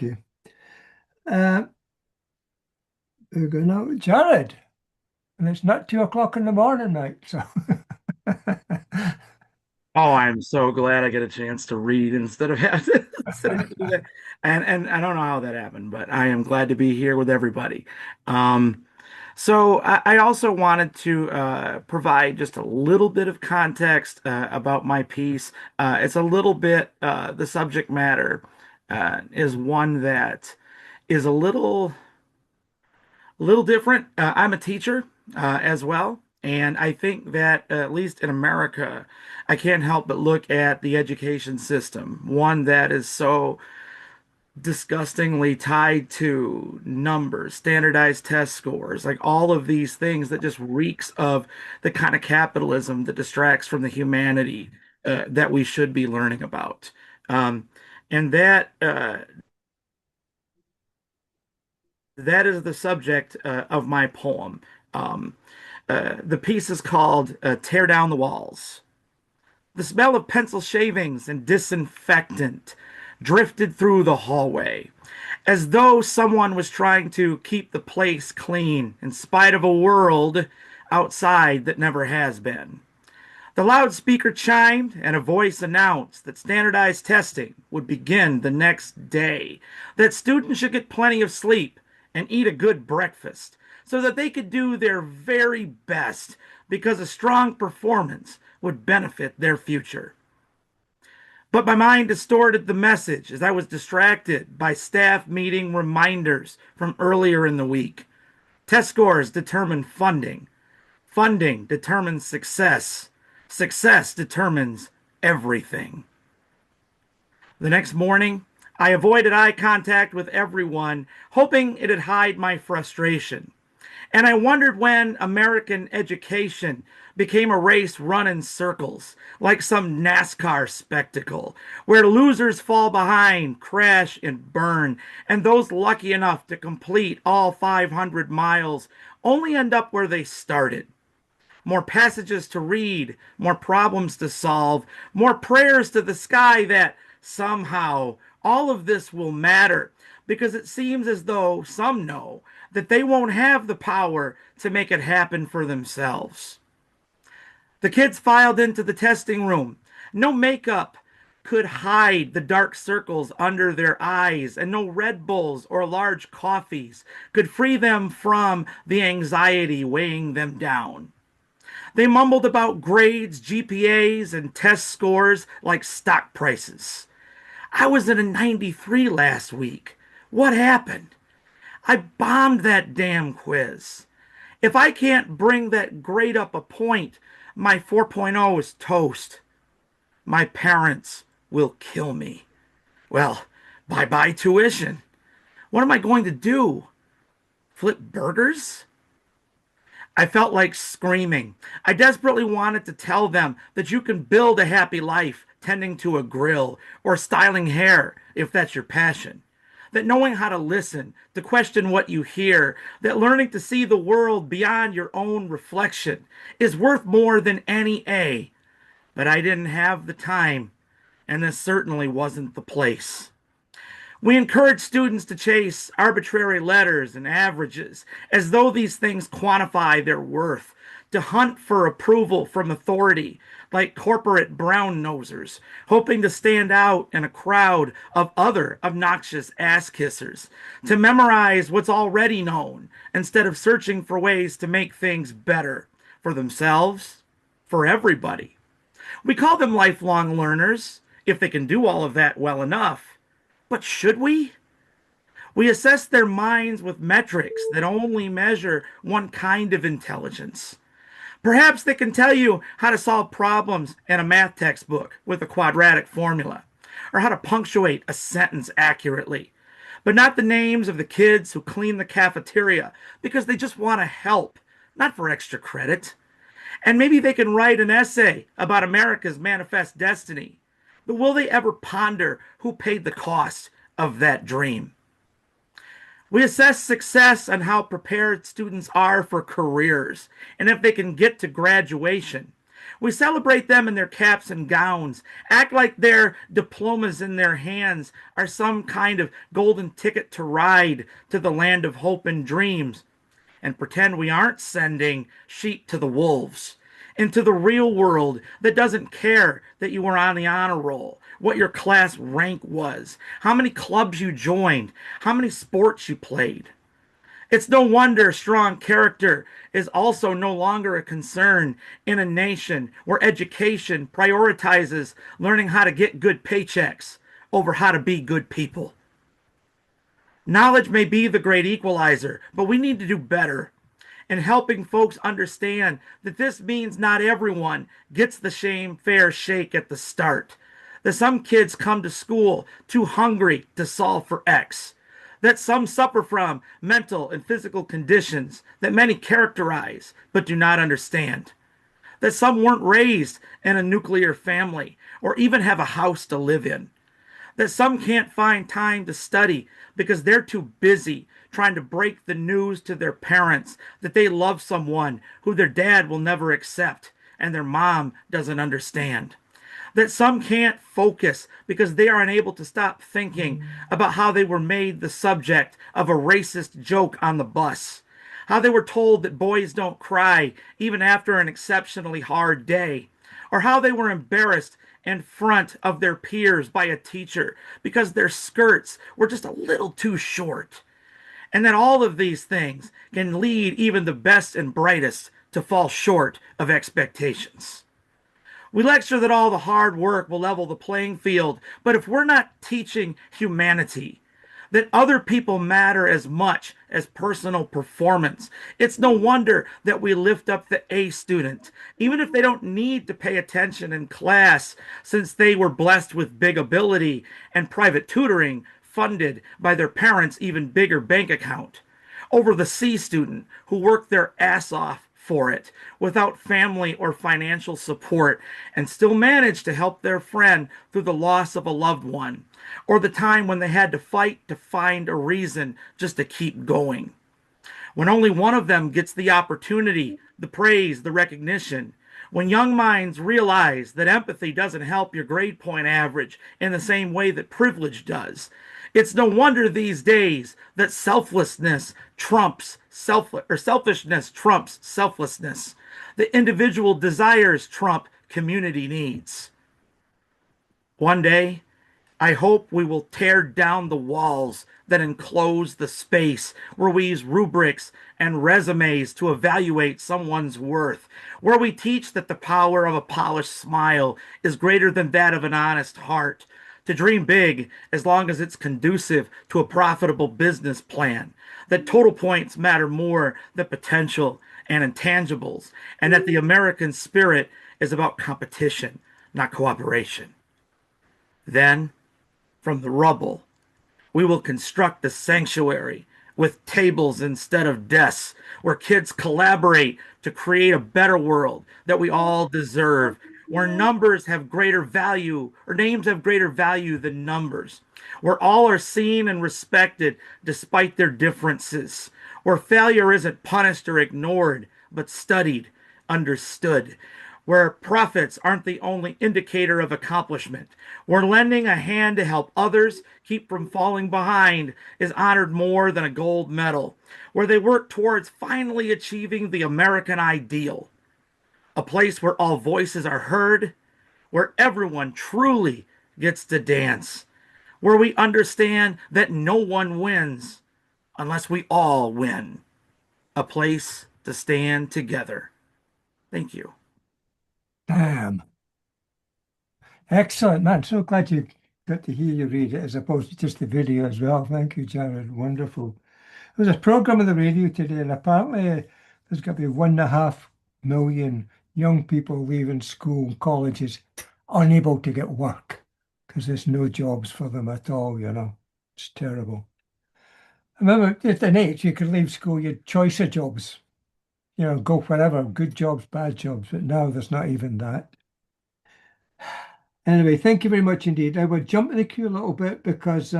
Okay. Uh, we're going out with Jared, and it's not 2 o'clock in the morning, mate. So, Oh, I'm so glad I get a chance to read instead of having to do that. And I don't know how that happened, but I am glad to be here with everybody. So I also wanted to provide just a little bit of context about my piece. It's a little bit the subject matter is one that is a little different. I'm a teacher as well, and I think that at least in America, I can't help but look at the education system, one that is so disgustingly tied to numbers, standardized test scores, like all of these things that just reeks of the kind of capitalism that distracts from the humanity that we should be learning about. Um, and that is the subject of my poem. Um, the piece is called Tear Down the Walls. The smell of pencil shavings and disinfectant drifted through the hallway, as though someone was trying to keep the place clean in spite of a world outside that never has been. The loudspeaker chimed, and a voice announced that standardized testing would begin the next day, that students should get plenty of sleep and eat a good breakfast so that they could do their very best because a strong performance would benefit their future. But my mind distorted the message as I was distracted by staff meeting reminders from earlier in the week. Test scores determine funding. Funding determines success. Success determines everything. The next morning, I avoided eye contact with everyone, hoping it'd hide my frustration. And I wondered when American education became a race run in circles, like some NASCAR spectacle, where losers fall behind, crash, and burn, and those lucky enough to complete all 500 miles only end up where they started. More passages to read, more problems to solve, more prayers to the sky that somehow all of this will matter because it seems as though some know that they won't have the power to make it happen for themselves. The kids filed into the testing room. No makeup could hide the dark circles under their eyes, and no Red Bulls or large coffees could free them from the anxiety weighing them down. They mumbled about grades, GPAs, and test scores like stock prices. I was in a 93 last week. What happened? I bombed that damn quiz. If I can't bring that grade up a point, my 4.0 is toast. My parents will kill me. Well, bye bye tuition. What am I going to do? Flip burgers? I felt like screaming. I desperately wanted to tell them that you can build a happy life tending to a grill or styling hair if that's your passion. That knowing how to listen, to question what you hear, that learning to see the world beyond your own reflection is worth more than any A. But I didn't have the time, and this certainly wasn't the place. We encourage students to chase arbitrary letters and averages as though these things quantify their worth, to hunt for approval from authority like corporate brown nosers, hoping to stand out in a crowd of other obnoxious ass kissers, to memorize what's already known instead of searching for ways to make things better for themselves, for everybody. We call them lifelong learners if they can do all of that well enough. But should we? We assess their minds with metrics that only measure one kind of intelligence. Perhaps they can tell you how to solve problems in a math textbook with a quadratic formula, or how to punctuate a sentence accurately, but not the names of the kids who clean the cafeteria because they just want to help, not for extra credit. And maybe they can write an essay about America's manifest destiny. But will they ever ponder who paid the cost of that dream? We assess success on how prepared students are for careers and if they can get to graduation. We celebrate them in their caps and gowns, act like their diplomas in their hands are some kind of golden ticket to ride to the land of hope and dreams, and pretend we aren't sending sheep to the wolves, into the real world that doesn't care that you were on the honor roll, what your class rank was, how many clubs you joined, how many sports you played. It's no wonder strong character is also no longer a concern in a nation where education prioritizes learning how to get good paychecks over how to be good people. Knowledge may be the great equalizer, but we need to do better in helping folks understand that this means not everyone gets the same fair shake at the start. That some kids come to school too hungry to solve for X. That some suffer from mental and physical conditions that many characterize but do not understand. That some weren't raised in a nuclear family or even have a house to live in. That some can't find time to study because they're too busy trying to break the news to their parents that they love someone who their dad will never accept and their mom doesn't understand. That some can't focus because they are unable to stop thinking about how they were made the subject of a racist joke on the bus, how they were told that boys don't cry even after an exceptionally hard day, or how they were embarrassed in front of their peers by a teacher because their skirts were just a little too short. And that all of these things can lead even the best and brightest to fall short of expectations. We lecture that all the hard work will level the playing field, but if we're not teaching humanity, that other people matter as much as personal performance, it's no wonder that we lift up the A student, even if they don't need to pay attention in class, since they were blessed with big ability and private tutoring funded by their parents' even bigger bank account, over the C student who worked their ass off for it without family or financial support and still managed to help their friend through the loss of a loved one, or the time when they had to fight to find a reason just to keep going. When only one of them gets the opportunity, the praise, the recognition, when young minds realize that empathy doesn't help your grade point average in the same way that privilege does, it's no wonder these days that selfishness trumps selflessness. The individual desires trump community needs. One day, I hope we will tear down the walls that enclose the space where we use rubrics and resumes to evaluate someone's worth, where we teach that the power of a polished smile is greater than that of an honest heart, to dream big as long as it's conducive to a profitable business plan, that total points matter more than potential and intangibles, and that the American spirit is about competition, not cooperation. Then, from the rubble, we will construct a sanctuary with tables instead of desks where kids collaborate to create a better world that we all deserve, where numbers have greater value or names have greater value than numbers, where all are seen and respected despite their differences, where failure isn't punished or ignored, but studied, understood, where profits aren't the only indicator of accomplishment, where lending a hand to help others keep from falling behind is honored more than a gold medal, where they work towards finally achieving the American ideal, a place where all voices are heard, where everyone truly gets to dance, where we understand that no one wins unless we all win, a place to stand together. Thank you. Damn. Excellent, man. So glad you got to hear you read it as opposed to just the video as well. Thank you, Jared. Wonderful. There was a program on the radio today, and apparently there's got to be 1.5 million young people leaving school, colleges, unable to get work because there's no jobs for them at all. It's terrible. I remember at an age you could leave school, you had choice of jobs, go wherever, good jobs, bad jobs, but now there's not even that. Anyway, thank you very much indeed. I will jump in the queue a little bit because